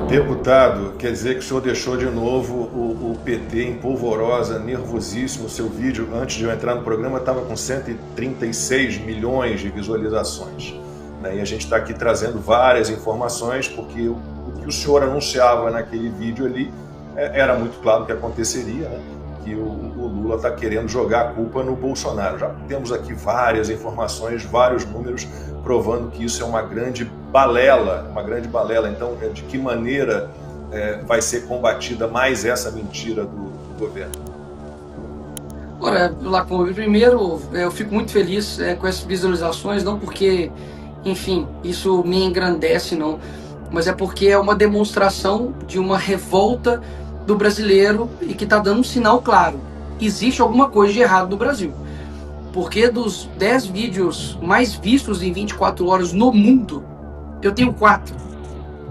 Deputado, quer dizer que o senhor deixou de novo o PT em polvorosa, nervosíssimo. O seu vídeo, antes de eu entrar no programa, estava com 136 milhões de visualizações. Né? E a gente está aqui trazendo várias informações, porque o que o senhor anunciava naquele vídeo ali era muito claro que aconteceria, né? Que o Lula está querendo jogar a culpa no Bolsonaro. Já temos aqui várias informações, vários números provando que isso é uma grande balela, Então, de que maneira vai ser combatida mais essa mentira do governo? Ora, Lacombe, primeiro eu fico muito feliz com essas visualizações, não porque, enfim, isso me engrandece, não, mas é porque é uma demonstração de uma revolta do brasileiro e que está dando um sinal claro. Existe alguma coisa de errado no Brasil. Porque dos 10 vídeos mais vistos em 24 horas no mundo, eu tenho 4.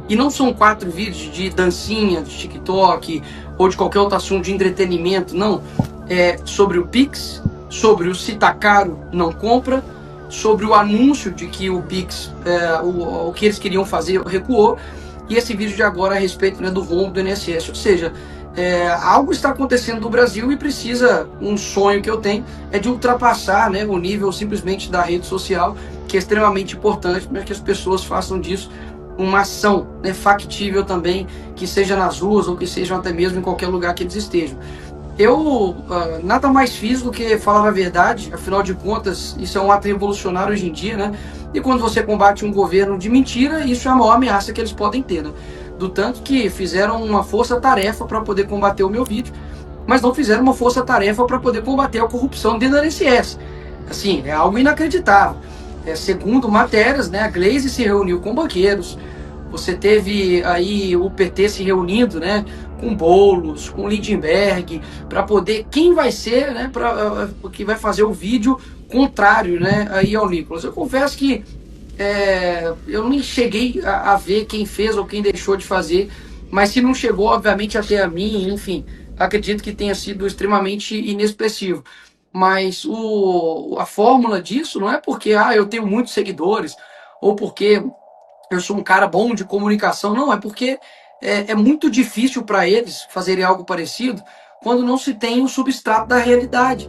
E não são 4 vídeos de dancinha, de TikTok ou de qualquer outro assunto de entretenimento, não. É sobre o Pix, sobre o se tá caro, não compra, sobre o anúncio de que o Pix, o que eles queriam fazer, recuou, e esse vídeo de agora a respeito, né, do rombo do INSS. Ou seja, algo está acontecendo no Brasil e precisa, um sonho que eu tenho é de ultrapassar, né, o nível simplesmente da rede social, que é extremamente importante para que as pessoas façam disso uma ação, né, factível também, que seja nas ruas ou que seja até mesmo em qualquer lugar que eles estejam. Eu nada mais fiz do que falar a verdade, afinal de contas, isso é um ato revolucionário hoje em dia, né? E quando você combate um governo de mentira, isso é a maior ameaça que eles podem ter, né? Do tanto que fizeram uma força-tarefa para poder combater o meu vídeo, mas não fizeram uma força-tarefa para poder combater a corrupção dentro da INSS. Assim, é algo inacreditável. Segundo matérias, né, a Glaze se reuniu com banqueiros, você teve aí o PT se reunindo, né, com Boulos, com Lindenberg, para poder, quem vai ser, né, que vai fazer o vídeo contrário, né, aí ao Nicolas. Eu confesso que eu nem cheguei a ver quem fez ou quem deixou de fazer, mas se não chegou, obviamente, até a mim, enfim, acredito que tenha sido extremamente inexpressivo. Mas a fórmula disso não é porque eu tenho muitos seguidores, ou porque eu sou um cara bom de comunicação, não, é porque é muito difícil para eles fazerem algo parecido quando não se tem o substrato da realidade,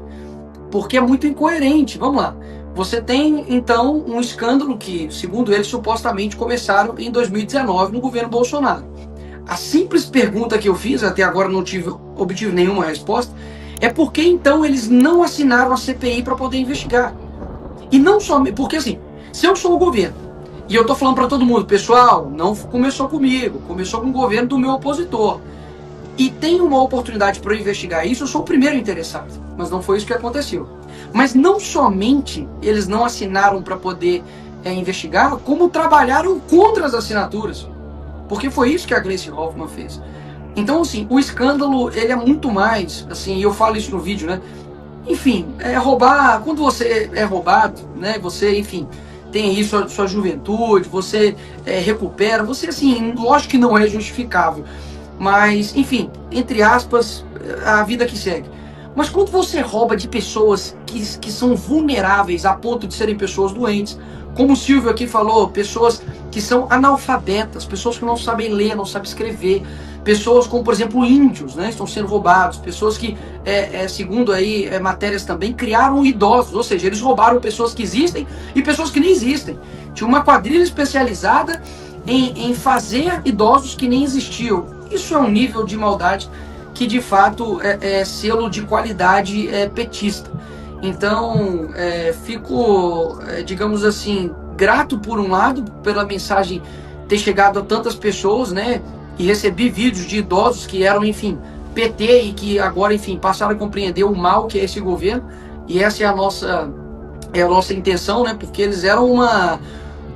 porque é muito incoerente. Vamos lá. Você tem, então, um escândalo que, segundo eles, supostamente começaram em 2019 no governo Bolsonaro. A simples pergunta que eu fiz, até agora não obtive nenhuma resposta, é por que então eles não assinaram a CPI para poder investigar? E não só, porque assim, se eu sou o governo, e eu tô falando para todo mundo, pessoal, não começou comigo, começou com o governo do meu opositor, e tem uma oportunidade para eu investigar isso, eu sou o primeiro interessado. Mas não foi isso que aconteceu. Mas não somente eles não assinaram para poder investigar, como trabalharam contra as assinaturas. Porque foi isso que a Gleisi Hoffmann fez. Então, assim, o escândalo, ele é muito mais, assim, e eu falo isso no vídeo, né? Enfim, roubar, quando você é roubado, né? Você, enfim, tem aí sua juventude, você recupera, você, assim, lógico que não é justificável. Mas, enfim, entre aspas, a vida que segue. Mas quando você rouba de pessoas que são vulneráveis a ponto de serem pessoas doentes, como o Silvio aqui falou, pessoas que são analfabetas, pessoas que não sabem ler, não sabem escrever, pessoas como, por exemplo, índios, né, estão sendo roubados, pessoas que, segundo aí matérias também, criaram idosos, ou seja, eles roubaram pessoas que existem e pessoas que nem existem. Tinha uma quadrilha especializada em fazer idosos que nem existiam. Isso é um nível de maldade que de fato é selo de qualidade petista. Então, fico, digamos assim, grato por um lado, pela mensagem ter chegado a tantas pessoas, né? E recebi vídeos de idosos que eram, enfim, PT e que agora, enfim, passaram a compreender o mal que é esse governo. E essa é a nossa intenção, né? Porque eles eram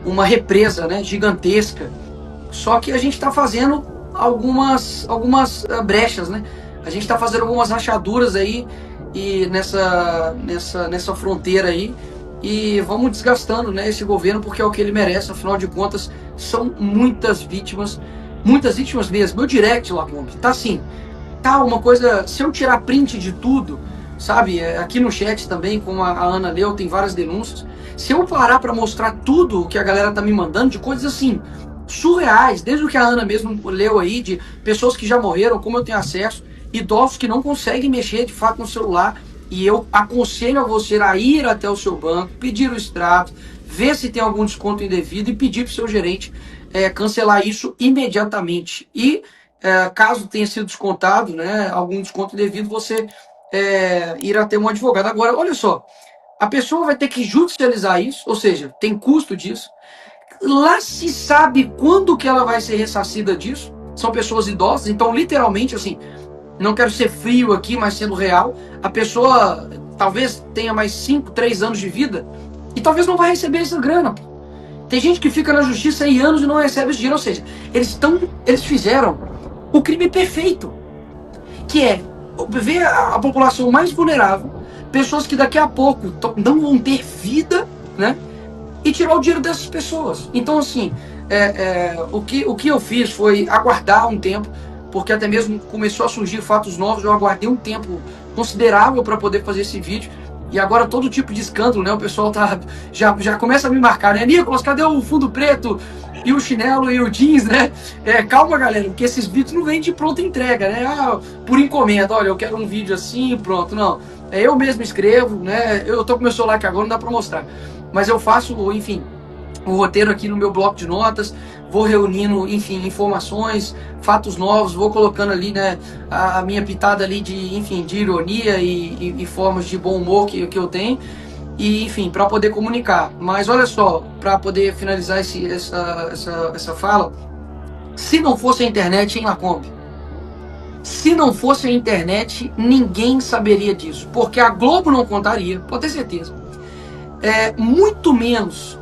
uma represa, né, gigantesca. Só que a gente está fazendo algumas brechas, né? A gente está fazendo algumas rachaduras aí e nessa fronteira aí, e vamos desgastando, né, esse governo, porque é o que ele merece. Afinal de contas, são muitas vítimas mesmo. Meu direct, Lacombe, tá assim, tá uma coisa, se eu tirar print de tudo, sabe, aqui no chat também, como a Ana leu, tem várias denúncias. Se eu parar para mostrar tudo que a galera tá me mandando, de coisas assim, surreais, desde o que a Ana mesmo leu aí, de pessoas que já morreram, como eu tenho acesso, idosos que não conseguem mexer de fato no celular, e eu aconselho a você a ir até o seu banco, pedir o extrato, ver se tem algum desconto indevido e pedir para o seu gerente cancelar isso imediatamente. E caso tenha sido descontado, né, algum desconto indevido, você ir até um advogado. Agora, olha só, a pessoa vai ter que judicializar isso, ou seja, tem custo disso. Lá se sabe quando que ela vai ser ressarcida disso. São pessoas idosas, então literalmente assim, não quero ser frio aqui, mas sendo real, a pessoa talvez tenha mais 5, 3 anos de vida e talvez não vai receber essa grana. Tem gente que fica na justiça aí anos e não recebe esse dinheiro, ou seja, eles fizeram o crime perfeito, que é ver a população mais vulnerável, pessoas que daqui a pouco não vão ter vida, né? E tirar o dinheiro dessas pessoas. Então, assim, o que eu fiz foi aguardar um tempo, porque até mesmo começou a surgir fatos novos, eu aguardei um tempo considerável para poder fazer esse vídeo. E agora todo tipo de escândalo, né? O pessoal já começa a me marcar, né? Nicolas, cadê o fundo preto? E o chinelo e o jeans, né? Calma, galera, porque esses vídeos não vêm de pronta entrega, né? Por encomenda, olha, eu quero um vídeo assim, pronto. Não, eu mesmo escrevo, né? Eu tô com meu celular aqui agora, não dá para mostrar. Mas eu faço, enfim, o roteiro aqui no meu bloco de notas, vou reunindo, enfim, informações, fatos novos, vou colocando ali, né, a minha pitada ali de, enfim, de ironia e formas de bom humor que eu tenho, e, enfim, para poder comunicar. Mas olha só, para poder finalizar essa fala, se não fosse a internet, hein, Lacombe? Se não fosse a internet, ninguém saberia disso, porque a Globo não contaria, pode ter certeza. Muito menos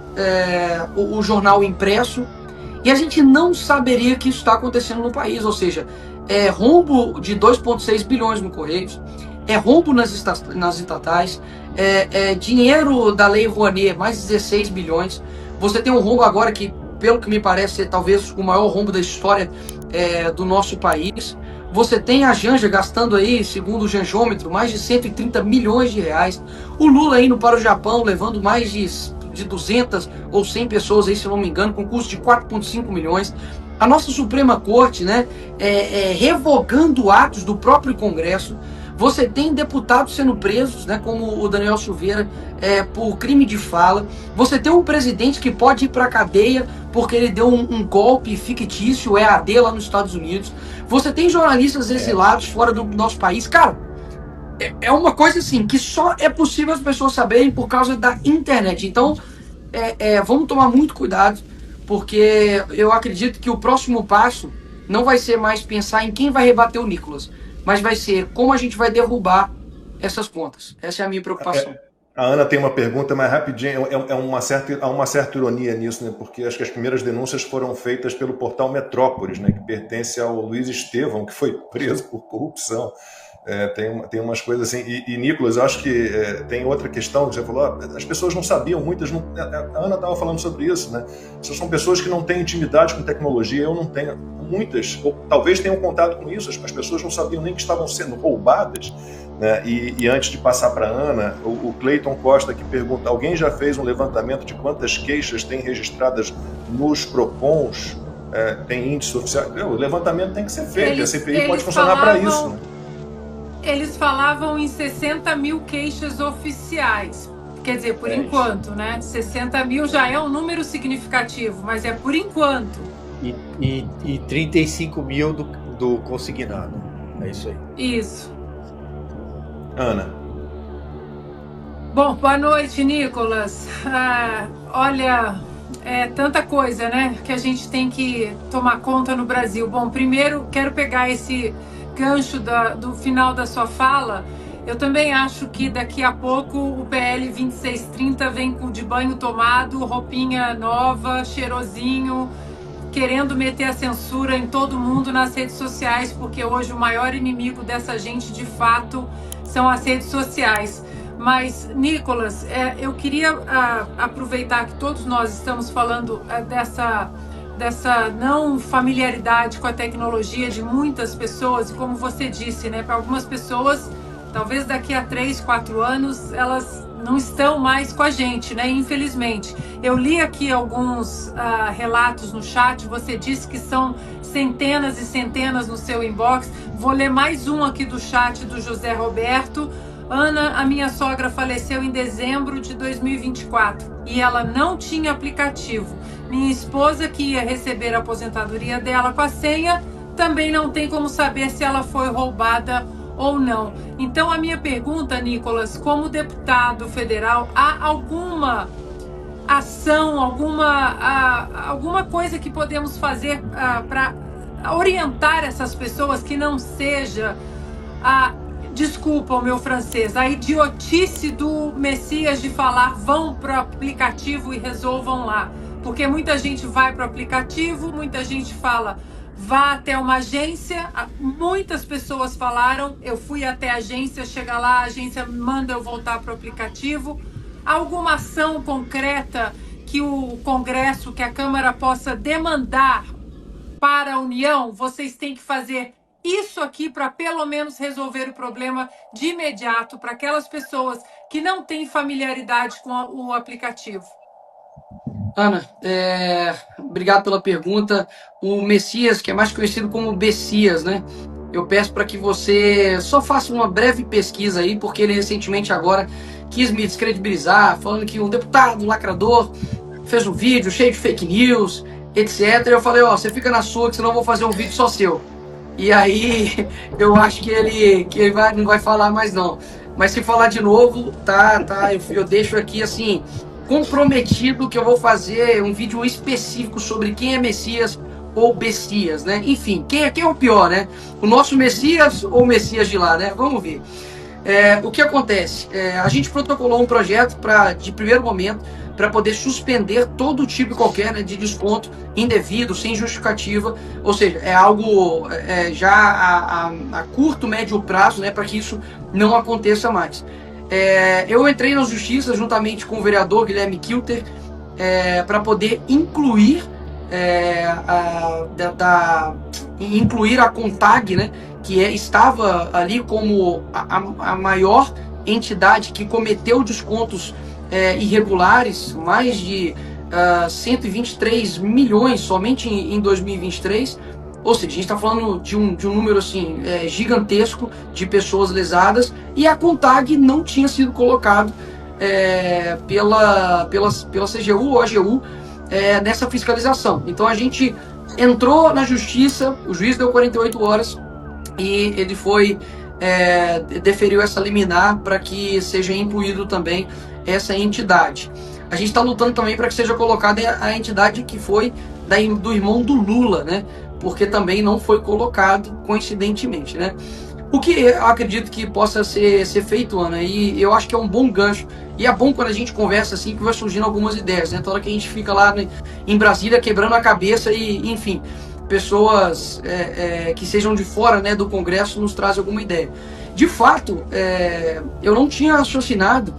o jornal impresso, e a gente não saberia que isso está acontecendo no país, ou seja, rombo de 2,6 bilhões no Correios, rombo nas estatais, dinheiro da Lei Rouanet, mais 16 bilhões, você tem um rombo agora que, pelo que me parece, ser talvez o maior rombo da história do nosso país. Você tem a Janja gastando aí, segundo o Janjômetro, mais de 130 milhões de reais. O Lula indo para o Japão, levando mais de 200 ou 100 pessoas aí, se não me engano, com custo de 4,5 milhões. A nossa Suprema Corte, né, revogando atos do próprio Congresso. Você tem deputados sendo presos, né, como o Daniel Silveira, por crime de fala. Você tem um presidente que pode ir para a cadeia porque ele deu um golpe fictício, EAD, lá nos Estados Unidos. Você tem jornalistas exilados fora do nosso país. Cara, é uma coisa assim que só é possível as pessoas saberem por causa da internet. Então, vamos tomar muito cuidado, porque eu acredito que o próximo passo não vai ser mais pensar em quem vai rebater o Nicolas, mas vai ser como a gente vai derrubar essas contas. Essa é a minha preocupação. A Ana tem uma pergunta, mas rapidinho, há uma certa ironia nisso, né? Porque acho que as primeiras denúncias foram feitas pelo portal Metrópolis, né? Que pertence ao Luiz Estevão, que foi preso por corrupção. Tem umas coisas assim. E Nicolas, eu acho que tem outra questão que você falou, as pessoas não sabiam, muitas não, a Ana estava falando sobre isso, né? Essas são pessoas que não têm intimidade com tecnologia, eu não tenho, muitas, ou talvez tenham contato com isso, as pessoas não sabiam nem que estavam sendo roubadas, né? E antes de passar para a Ana, o Cleiton Costa que pergunta, alguém já fez um levantamento de quantas queixas tem registradas nos PROCONs? Tem índice oficial? O levantamento tem que ser feito, a CPI pode funcionar para isso, né? Eles falavam em 60 mil queixas oficiais. Quer dizer, por enquanto, né? 60 mil já é um número significativo, mas é por enquanto. E 35 mil do consignado. É isso aí. Isso. Ana. Bom, boa noite, Nicolas. Olha, tanta coisa, né? Que a gente tem que tomar conta no Brasil. Bom, primeiro, quero pegar esse gancho do final da sua fala. Eu também acho que daqui a pouco o PL 2630 vem de banho tomado, roupinha nova, cheirosinho, querendo meter a censura em todo mundo nas redes sociais, porque hoje o maior inimigo dessa gente, de fato, são as redes sociais. Mas, Nicolas, eu queria aproveitar que todos nós estamos falando dessa não familiaridade com a tecnologia de muitas pessoas, e como você disse, né, para algumas pessoas, talvez daqui a 3, 4 anos, elas não estão mais com a gente, né? Infelizmente. Eu li aqui alguns relatos no chat, você disse que são centenas e centenas no seu inbox. Vou ler mais um aqui do chat do José Roberto. Ana, a minha sogra faleceu em dezembro de 2024 e ela não tinha aplicativo. Minha esposa, que ia receber a aposentadoria dela com a senha, também não tem como saber se ela foi roubada ou não. Então, a minha pergunta, Nicolas, como deputado federal, há alguma ação, alguma coisa que podemos fazer para orientar essas pessoas que não seja desculpa o meu francês, a idiotice do Messias de falar vão para o aplicativo e resolvam lá. Porque muita gente vai para o aplicativo, muita gente fala vá até uma agência. Muitas pessoas falaram, eu fui até a agência, chega lá, a agência manda eu voltar para o aplicativo. Alguma ação concreta que o Congresso, que a Câmara possa demandar para a União? Vocês têm que fazer isso aqui para pelo menos resolver o problema de imediato para aquelas pessoas que não têm familiaridade com o aplicativo. Ana, obrigado pela pergunta. O Messias, que é mais conhecido como Bessias, né? Eu peço para que você só faça uma breve pesquisa aí, porque ele recentemente agora quis me descredibilizar, falando que um deputado lacrador fez um vídeo cheio de fake news, etc. Eu falei, ó, você fica na sua, que senão eu vou fazer um vídeo só seu. E aí eu acho que ele não vai falar mais não. Mas se falar de novo, tá, eu deixo aqui assim comprometido que eu vou fazer um vídeo específico sobre quem é Messias ou Bessias, né? Enfim, quem é o pior, né? O nosso Messias ou o Messias de lá, né? Vamos ver. O que acontece? A gente protocolou um projeto de primeiro momento para poder suspender todo tipo qualquer, né, de desconto indevido, sem justificativa, ou seja, é algo já a curto, médio prazo, né, para que isso não aconteça mais. Eu entrei na justiça juntamente com o vereador Guilherme Kilter para poder incluir incluir a CONTAG, né, que estava ali como a maior entidade que cometeu descontos irregulares, mais de 123 milhões somente em 2023. Ou seja, a gente está falando de um número assim, gigantesco de pessoas lesadas, e a CONTAG não tinha sido colocado pela CGU ou AGU nessa fiscalização. Então a gente entrou na justiça, o juiz deu 48 horas e ele deferiu essa liminar para que seja incluído também essa entidade. A gente está lutando também para que seja colocada a entidade que foi do irmão do Lula, né? Porque também não foi colocado coincidentemente, né? O que eu acredito que possa ser feito, Ana, e eu acho que é um bom gancho, e é bom quando a gente conversa assim, que vai surgindo algumas ideias, né? Toda hora que a gente fica lá em Brasília quebrando a cabeça e, enfim, pessoas que sejam de fora, né, do Congresso nos trazem alguma ideia. De fato, eu não tinha raciocinado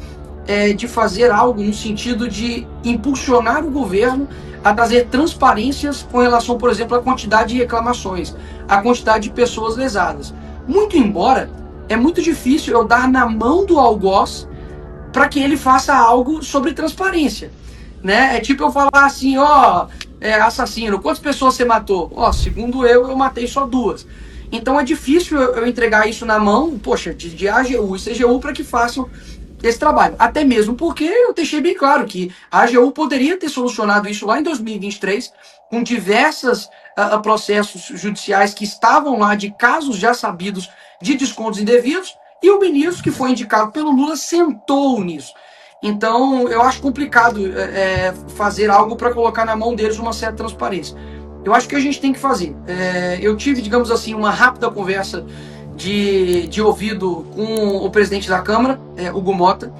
de fazer algo no sentido de impulsionar o governo a trazer transparências com relação, por exemplo, à quantidade de reclamações, à quantidade de pessoas lesadas. Muito embora, é muito difícil eu dar na mão do algoz para que ele faça algo sobre transparência, né? É tipo eu falar assim, ó, assassino, quantas pessoas você matou? Ó, segundo eu matei só 2. Então é difícil eu entregar isso na mão, poxa, de AGU e CGU para que façam esse trabalho. Até mesmo porque eu deixei bem claro que a AGU poderia ter solucionado isso lá em 2023, com diversos processos judiciais que estavam lá de casos já sabidos de descontos indevidos, e o ministro que foi indicado pelo Lula sentou nisso. Então eu acho complicado fazer algo para colocar na mão deles uma certa transparência. Eu acho que a gente tem que fazer. Eu tive, digamos assim, uma rápida conversa de ouvido com o presidente da Câmara, Hugo Mota.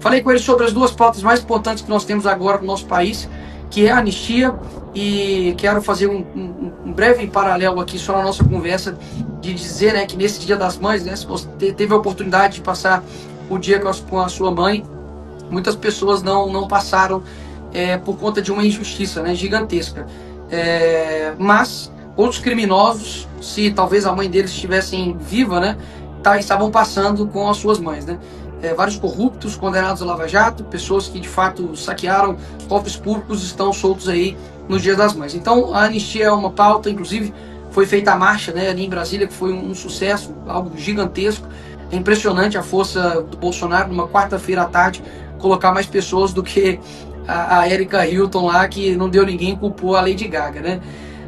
Falei com ele sobre as 2 pautas mais importantes que nós temos agora no nosso país, que é a anistia, e quero fazer um breve paralelo aqui só na nossa conversa, de dizer, né, que nesse Dia das Mães, né, se você teve a oportunidade de passar o dia com a sua mãe, muitas pessoas não passaram por conta de uma injustiça, né, gigantesca. Mas outros criminosos, se talvez a mãe deles estivessem viva, né, estavam passando com as suas mães, né? vários corruptos condenados a Lava Jato, pessoas que de fato saquearam cofres públicos estão soltos aí nos Dias das Mães. Então a anistia é uma pauta, inclusive foi feita a marcha, né, ali em Brasília, que foi um sucesso, algo gigantesco. É impressionante a força do Bolsonaro numa quarta-feira à tarde colocar mais pessoas do que a Erika Hilton lá, que não deu ninguém, culpou a Lady Gaga, né?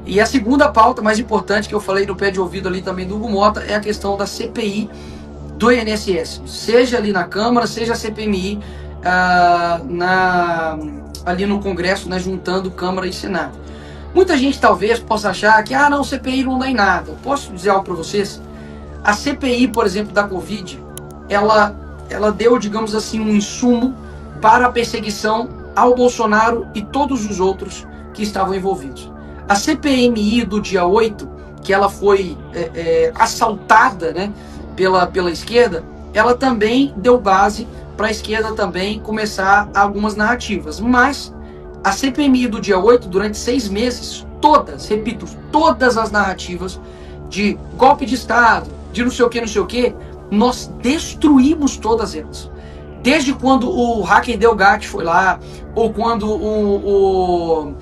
E a segunda pauta mais importante que eu falei no pé de ouvido ali também do Hugo Mota é a questão da CPI do INSS, seja ali na Câmara, seja a CPMI ali no Congresso, né, juntando Câmara e Senado. Muita gente talvez possa achar que, não, CPI não dá em nada. Eu posso dizer algo para vocês? A CPI, por exemplo, da Covid, ela deu, digamos assim, um insumo para a perseguição ao Bolsonaro e todos os outros que estavam envolvidos. A CPMI do dia 8, que ela foi assaltada, né, pela esquerda, ela também deu base para a esquerda também começar algumas narrativas. Mas a CPMI do dia 8, durante 6 meses, todas as narrativas de golpe de Estado, de não sei o que, nós destruímos todas elas. Desde quando o hacker Delgatti foi lá, ou quando o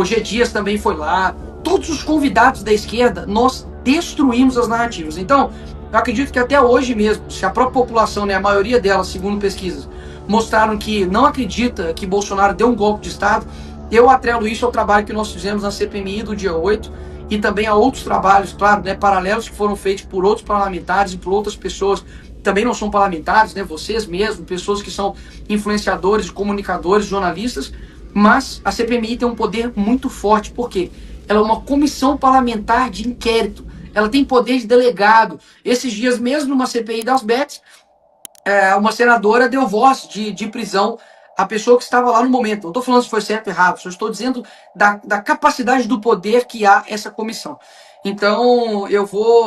G. Dias também foi lá, todos os convidados da esquerda, nós destruímos as narrativas. Então, eu acredito que até hoje mesmo, se a própria população, né, a maioria delas, segundo pesquisas, mostraram que não acredita que Bolsonaro deu um golpe de Estado, eu atrelo isso ao trabalho que nós fizemos na CPMI do dia 8 e também a outros trabalhos, claro, né, paralelos que foram feitos por outros parlamentares e por outras pessoas que também não são parlamentares, né, vocês mesmos, pessoas que são influenciadores, comunicadores, jornalistas, mas a CPMI tem um poder muito forte, porque ela é uma comissão parlamentar de inquérito, ela tem poder de delegado. Esses dias mesmo, numa CPI das Bets, uma senadora deu voz de prisão à pessoa que estava lá no momento. Não estou falando se foi certo ou errado, só estou dizendo da capacidade do poder que há essa comissão. Então,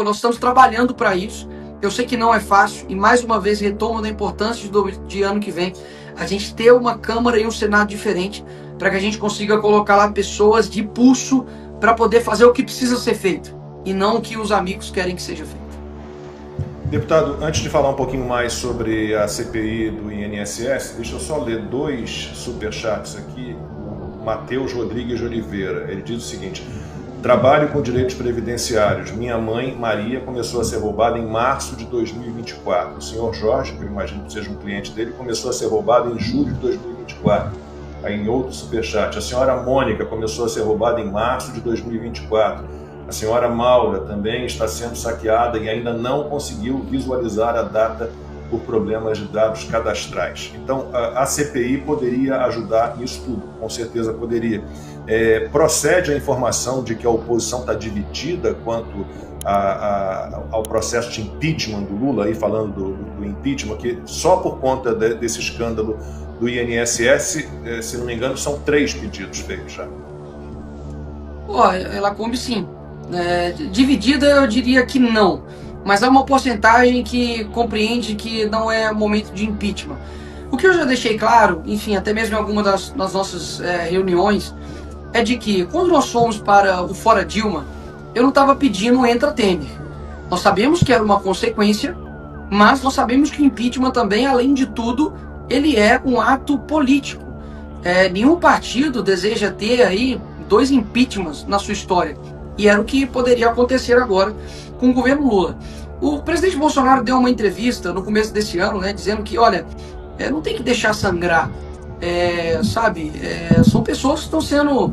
nós estamos trabalhando para isso. Eu sei que não é fácil, e mais uma vez retomo da importância de ano que vem a gente ter uma Câmara e um Senado diferente, para que a gente consiga colocar lá pessoas de pulso para poder fazer o que precisa ser feito, e não o que os amigos querem que seja feito. Deputado, antes de falar um pouquinho mais sobre a CPI do INSS, deixa eu só ler 2 superchats aqui. O Matheus Rodrigues de Oliveira, ele diz o seguinte: trabalho com direitos previdenciários. Minha mãe, Maria, começou a ser roubada em março de 2024. O senhor Jorge, que eu imagino que seja um cliente dele, começou a ser roubado em julho de 2024. Aí em outro superchat, a senhora Mônica começou a ser roubada em março de 2024. A senhora Maura também está sendo saqueada e ainda não conseguiu visualizar a data por problemas de dados cadastrais. Então, a CPI poderia ajudar nisso tudo, com certeza poderia. Procede a informação de que a oposição está dividida quanto ao processo de impeachment do Lula, aí falando do impeachment, que só por conta desse escândalo do INSS, se não me engano, são 3 pedidos feitos já. Ela come sim. Dividida eu diria que não, mas há uma porcentagem que compreende que não é momento de impeachment. O que eu já deixei claro, enfim, até mesmo em alguma das nossas reuniões, é de que quando nós fomos para o Fora Dilma, eu não estava pedindo entra Temer. Nós sabemos que era uma consequência, mas nós sabemos que o impeachment também, além de tudo, ele é um ato político. Nenhum partido deseja ter aí 2 impeachments na sua história. E era o que poderia acontecer agora com o governo Lula. O presidente Bolsonaro deu uma entrevista no começo desse ano, né, dizendo que, olha, não tem que deixar sangrar, são pessoas que estão sendo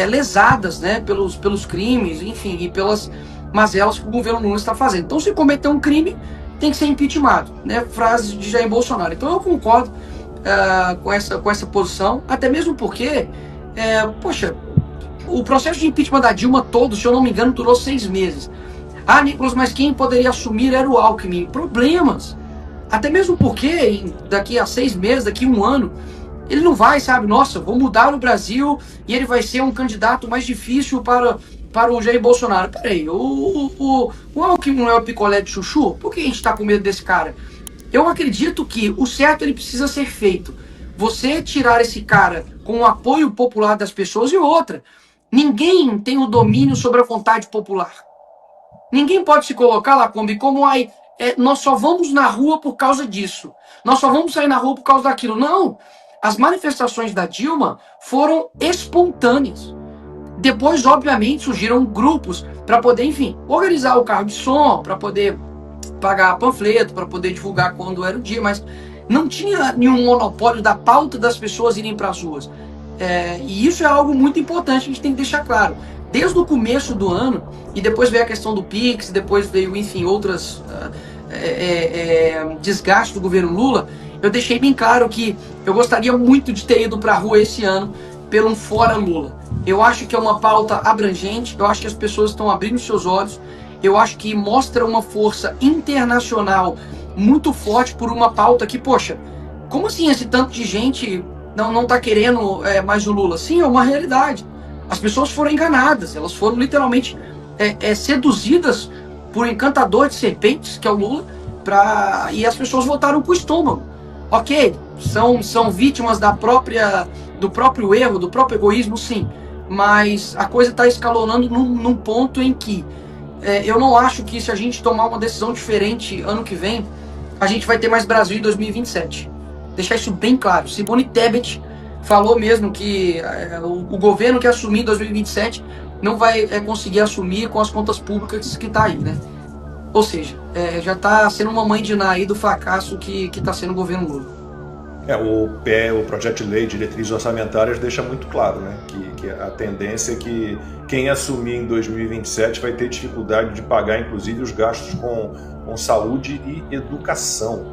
lesadas, né, pelos crimes, enfim, e pelas mazelas que o governo Lula está fazendo. Então, se cometer um crime, tem que ser impeachmentado, né, frase de Jair Bolsonaro. Então, eu concordo com essa posição, até mesmo porque, o processo de impeachment da Dilma todo, se eu não me engano, durou 6 meses. Nicolas, mas quem poderia assumir era o Alckmin. Problemas. Até mesmo porque daqui a 6 meses, daqui a 1 ano, ele não vai, nossa, vou mudar o Brasil e ele vai ser um candidato mais difícil para o Jair Bolsonaro. Peraí, o Alckmin não é o picolé de chuchu? Por que a gente está com medo desse cara? Eu acredito que o certo ele precisa ser feito. Você tirar esse cara com o apoio popular das pessoas e outra. Ninguém tem o domínio sobre a vontade popular. Ninguém pode se colocar lá como nós só vamos na rua por causa disso. Nós só vamos sair na rua por causa daquilo. Não. As manifestações da Dilma foram espontâneas. Depois, obviamente, surgiram grupos para poder, enfim, organizar o carro de som, para poder pagar panfleto, para poder divulgar quando era o dia, mas não tinha nenhum monopólio da pauta das pessoas irem para as ruas. E isso é algo muito importante, a gente tem que deixar claro. Desde o começo do ano, e depois veio a questão do Pix, depois veio, enfim, outras desgastes do governo Lula, eu deixei bem claro que eu gostaria muito de ter ido para a rua esse ano pelo Fora Lula. Eu acho que é uma pauta abrangente, eu acho que as pessoas estão abrindo seus olhos, eu acho que mostra uma força internacional muito forte por uma pauta que, poxa, como assim esse tanto de gente não tá querendo mais o Lula? Sim, é uma realidade. As pessoas foram enganadas, elas foram literalmente seduzidas por um encantador de serpentes, que é o Lula, e as pessoas votaram com o estômago. Ok, são vítimas do próprio erro, do próprio egoísmo, sim, mas a coisa está escalonando num ponto em que eu não acho que se a gente tomar uma decisão diferente ano que vem, a gente vai ter mais Brasil em 2027. Deixar isso bem claro. Simone Tebet falou mesmo que o governo que assumir em 2027 não vai conseguir assumir com as contas públicas que está aí, né? Ou seja, já está sendo uma mãe de Ná aí do fracasso que está sendo o governo Lula. O projeto de lei de diretrizes orçamentárias deixa muito claro, né, que a tendência é que quem assumir em 2027 vai ter dificuldade de pagar, inclusive, os gastos com saúde e educação.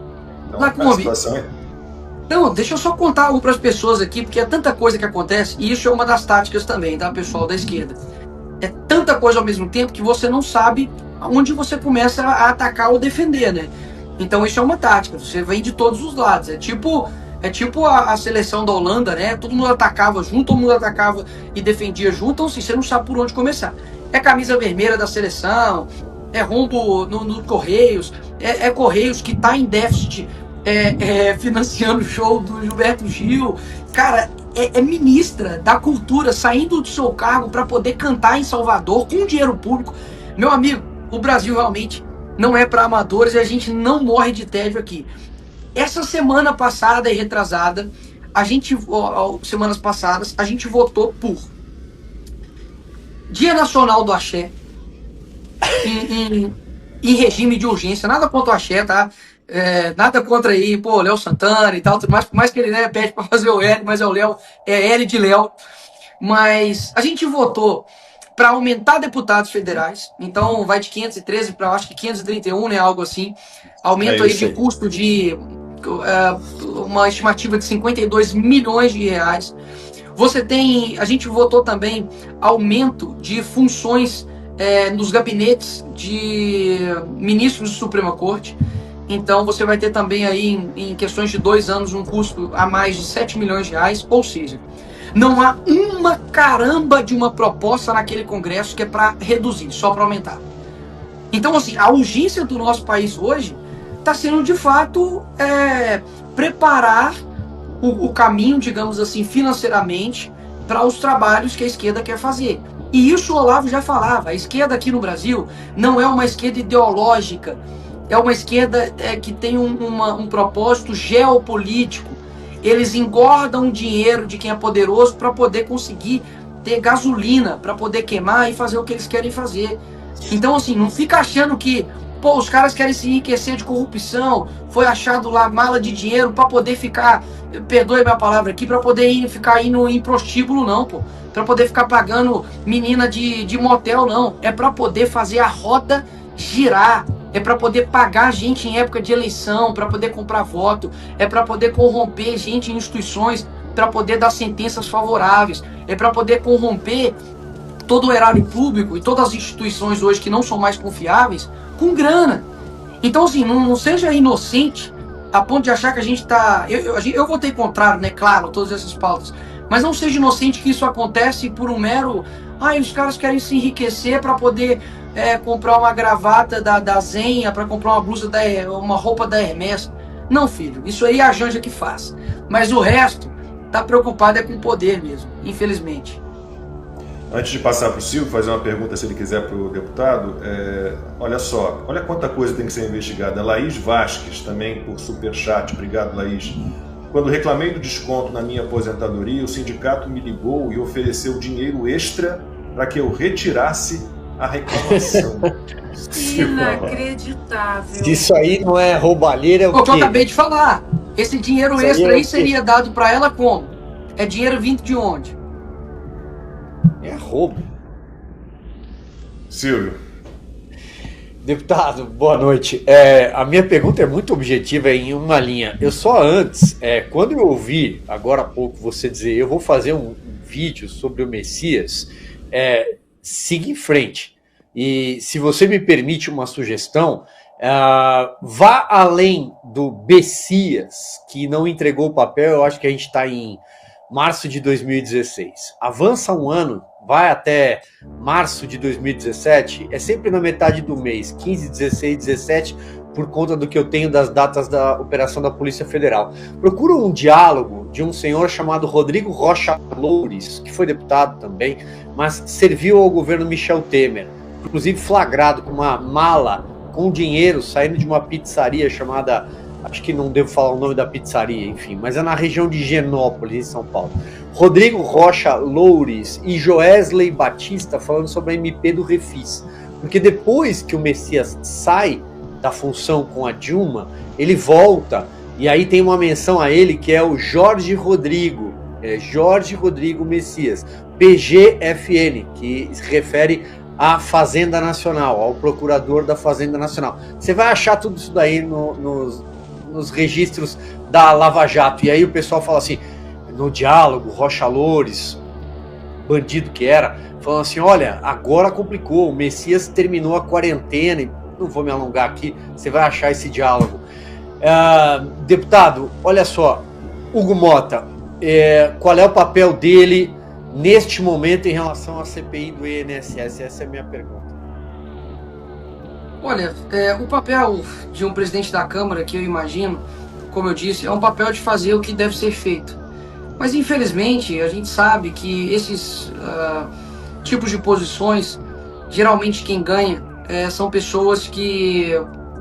Então, a situação Não, deixa eu só contar algo para as pessoas aqui, porque é tanta coisa que acontece, e isso é uma das táticas também, tá, pessoal da esquerda. É tanta coisa ao mesmo tempo que você não sabe onde você começa a atacar ou defender, né? Então isso é uma tática, você vem de todos os lados. É tipo a seleção da Holanda, né? Todo mundo atacava junto, todo mundo atacava e defendia junto, então assim, você não sabe por onde começar. É camisa vermelha da seleção, é rombo no Correios, é Correios que tá em déficit financiando o show do Gilberto Gil. Cara, é ministra da cultura saindo do seu cargo para poder cantar em Salvador com dinheiro público. Meu amigo, o Brasil realmente não é para amadores e a gente não morre de tédio aqui. Essa semana passada e retrasada, semanas passadas, a gente votou por Dia Nacional do Axé em regime de urgência. Nada contra o Axé, tá? Nada contra aí, Léo Santana e tal, tudo mais, por mais que ele pede para fazer o L, mas é o Léo, é L de Léo. Mas a gente votou para aumentar deputados federais, então vai de 513 para acho que 531, né, algo assim. Aumento aí de custo de uma estimativa de 52 milhões de reais. A gente votou também aumento de funções nos gabinetes de ministros da Suprema Corte. Então você vai ter também aí em questões de 2 anos um custo a mais de 7 milhões de reais, ou seja, não há uma caramba de uma proposta naquele Congresso que é para reduzir, só para aumentar. Então assim, a urgência do nosso país hoje está sendo de fato preparar o caminho, digamos assim, financeiramente para os trabalhos que a esquerda quer fazer. E isso o Olavo já falava, a esquerda aqui no Brasil não é uma esquerda ideológica, é uma esquerda que tem um propósito geopolítico. Eles engordam o dinheiro de quem é poderoso para poder conseguir ter gasolina, para poder queimar e fazer o que eles querem fazer. Então assim, não fica achando que os caras querem se enriquecer de corrupção, foi achado lá mala de dinheiro para poder ficar, perdoe minha palavra aqui, para poder ficar indo em prostíbulo não, para poder ficar pagando menina de motel não, é para poder fazer a roda girar. É para poder pagar gente em época de eleição, para poder comprar voto, é para poder corromper gente em instituições, para poder dar sentenças favoráveis, é para poder corromper todo o erário público e todas as instituições hoje que não são mais confiáveis com grana. Então assim, não seja inocente a ponto de achar que a gente está... Eu votei contrário, né? Claro, todas essas pautas. Mas não seja inocente que isso acontece por um mero... os caras querem se enriquecer para poder... comprar uma gravata da Zenha, para comprar uma blusa, uma roupa da Hermès. Não, filho, isso aí é a Janja que faz. Mas o resto tá preocupado com o poder mesmo, infelizmente. Antes de passar para o Silvio, fazer uma pergunta, se ele quiser, para o deputado, olha só, olha quanta coisa tem que ser investigada. Laís Vasques, também por superchat, obrigado, Laís. Quando reclamei do desconto na minha aposentadoria, o sindicato me ligou e ofereceu dinheiro extra para que eu retirasse a reclamação. Inacreditável. Se isso aí não é roubalheira, é o O que quê? eu acabei de falar. Esse dinheiro Isso extra aí é o aí quê? seria dado para ela como? É dinheiro vindo de onde? É roubo. Silvio. Deputado, boa noite. A minha pergunta é muito objetiva em uma linha. Eu só antes, quando eu ouvi agora há pouco você dizer eu vou fazer um vídeo sobre o Messias, siga em frente. E se você me permite uma sugestão, vá além do Messias, que não entregou o papel. Eu acho que a gente está em março de 2016. Avança um ano, vai até março de 2017, é sempre na metade do mês, 15, 16, 17, por conta do que eu tenho das datas da operação da Polícia Federal. Procura um diálogo de um senhor chamado Rodrigo Rocha Loures, que foi deputado também, mas serviu ao governo Michel Temer, inclusive flagrado com uma mala com dinheiro saindo de uma pizzaria chamada, acho que não devo falar o nome da pizzaria, enfim, mas é na região de Genópolis, em São Paulo. Rodrigo Rocha Loures e Joesley Batista falando sobre a MP do Refis. Porque depois que o Messias sai da função com a Dilma, ele volta, e aí tem uma menção a ele que é o Jorge Rodrigo, Jorge Rodrigo Messias, PGFN, que se refere à Fazenda Nacional, ao procurador da Fazenda Nacional. Você vai achar tudo isso daí nos registros da Lava Jato, e aí o pessoal fala assim, no diálogo, Rocha Loures, bandido que era, falando assim, olha, agora complicou, o Messias terminou a quarentena, e não vou me alongar aqui, você vai achar esse diálogo. Deputado, olha só, Hugo Motta, qual é o papel dele neste momento em relação à CPI do INSS? Essa é a minha pergunta. Olha, o papel de um presidente da Câmara, que eu imagino, como eu disse, é um papel de fazer o que deve ser feito. Mas, infelizmente, a gente sabe que esses tipos de posições, geralmente quem ganha são pessoas que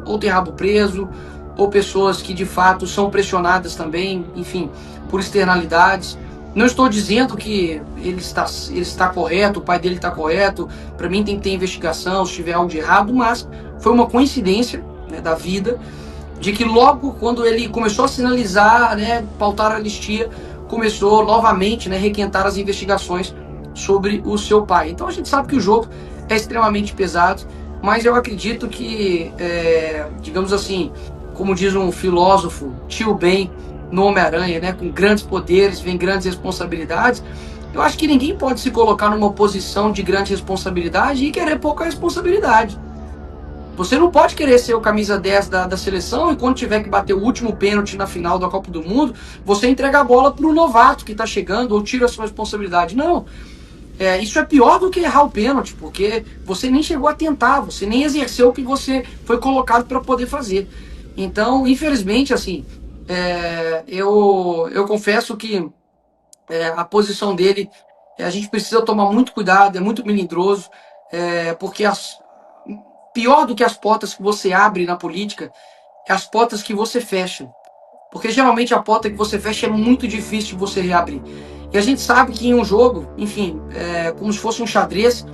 ou têm rabo preso, ou pessoas que, de fato, são pressionadas também, enfim, por externalidades. Não estou dizendo que ele está correto, o pai dele está correto, para mim tem que ter investigação se tiver algo de errado, mas foi uma coincidência, né, da vida, de que logo quando ele começou a sinalizar, né, pautar a anistia, começou novamente, né, requentar as investigações sobre o seu pai. Então a gente sabe que o jogo é extremamente pesado, mas eu acredito que, digamos assim, como diz um filósofo, tio Ben no Homem-Aranha, né, com grandes poderes vem grandes responsabilidades. Eu acho que ninguém pode se colocar numa posição de grande responsabilidade e querer pouca responsabilidade. Você não pode querer ser o camisa 10 da seleção e quando tiver que bater o último pênalti na final da Copa do Mundo, você entrega a bola para o novato que está chegando ou tira a sua responsabilidade. Não. Isso é pior do que errar o pênalti, porque você nem chegou a tentar, você nem exerceu o que você foi colocado para poder fazer. Então, infelizmente, assim, eu confesso que a posição dele, a gente precisa tomar muito cuidado, é muito melindroso, porque pior do que as portas que você abre na política é as portas que você fecha. Porque geralmente a porta que você fecha é muito difícil de você reabrir. E a gente sabe que em um jogo, enfim, como se fosse um xadrez,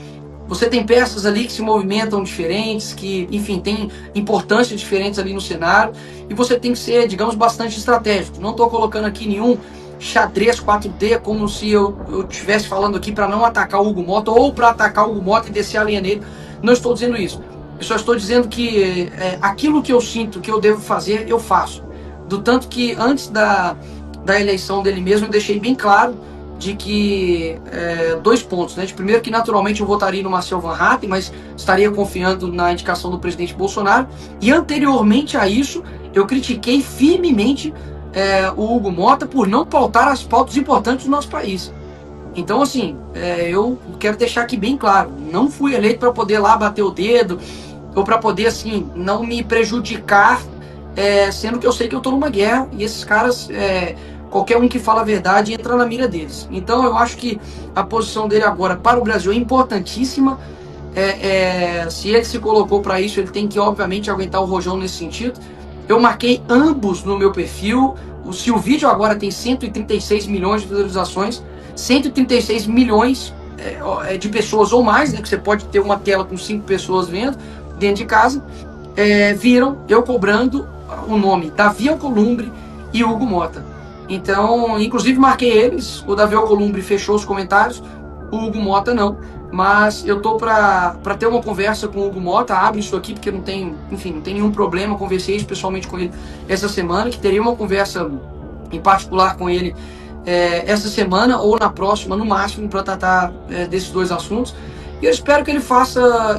você tem peças ali que se movimentam diferentes, que, enfim, tem importâncias diferentes ali no cenário, e você tem que ser, digamos, bastante estratégico. Não estou colocando aqui nenhum xadrez 4D, como se eu estivesse falando aqui para não atacar o Hugo Motta, ou para atacar o Hugo Motta e descer a linha nele. Não estou dizendo isso. Eu só estou dizendo que aquilo que eu sinto que eu devo fazer, eu faço. Do tanto que antes da eleição dele mesmo, eu deixei bem claro de que 2 pontos, né? De primeiro que naturalmente eu votaria no Marcel Van Hatten, mas estaria confiando na indicação do presidente Bolsonaro. E anteriormente a isso, eu critiquei firmemente o Hugo Motta por não pautar as pautas importantes do nosso país. Então, assim, eu quero deixar aqui bem claro, não fui eleito para poder lá bater o dedo, ou para poder, assim, não me prejudicar, sendo que eu sei que eu estou numa guerra, e esses caras qualquer um que fala a verdade entra na mira deles. Então eu acho que a posição dele agora para o Brasil é importantíssima. Se ele se colocou para isso, ele tem que obviamente aguentar o rojão nesse sentido. Eu marquei ambos no meu perfil. Se o vídeo agora tem 136 milhões de visualizações, 136 milhões de pessoas ou mais, né, que você pode ter uma tela com 5 pessoas vendo dentro de casa, viram eu cobrando o nome Davi Alcolumbre e Hugo Motta. Então, inclusive marquei eles. O Davi Alcolumbre fechou os comentários, o Hugo Motta não. Mas eu tô para ter uma conversa com o Hugo Motta. Abre isso aqui porque não tem nenhum problema. Conversei pessoalmente com ele essa semana, que teria uma conversa em particular com ele essa semana ou na próxima, no máximo, para tratar desses dois assuntos. E eu espero que ele faça,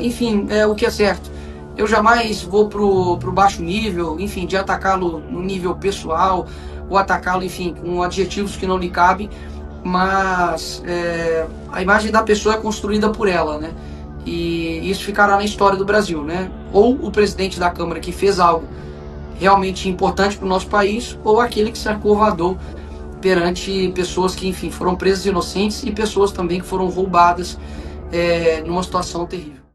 o que é certo. Eu jamais vou pro baixo nível, de atacá-lo no nível pessoal, ou atacá-lo, com adjetivos que não lhe cabem. Mas a imagem da pessoa é construída por ela, né? E isso ficará na história do Brasil, né? Ou o presidente da Câmara que fez algo realmente importante para o nosso país, ou aquele que se acovardou perante pessoas que, foram presas inocentes e pessoas também que foram roubadas numa situação terrível.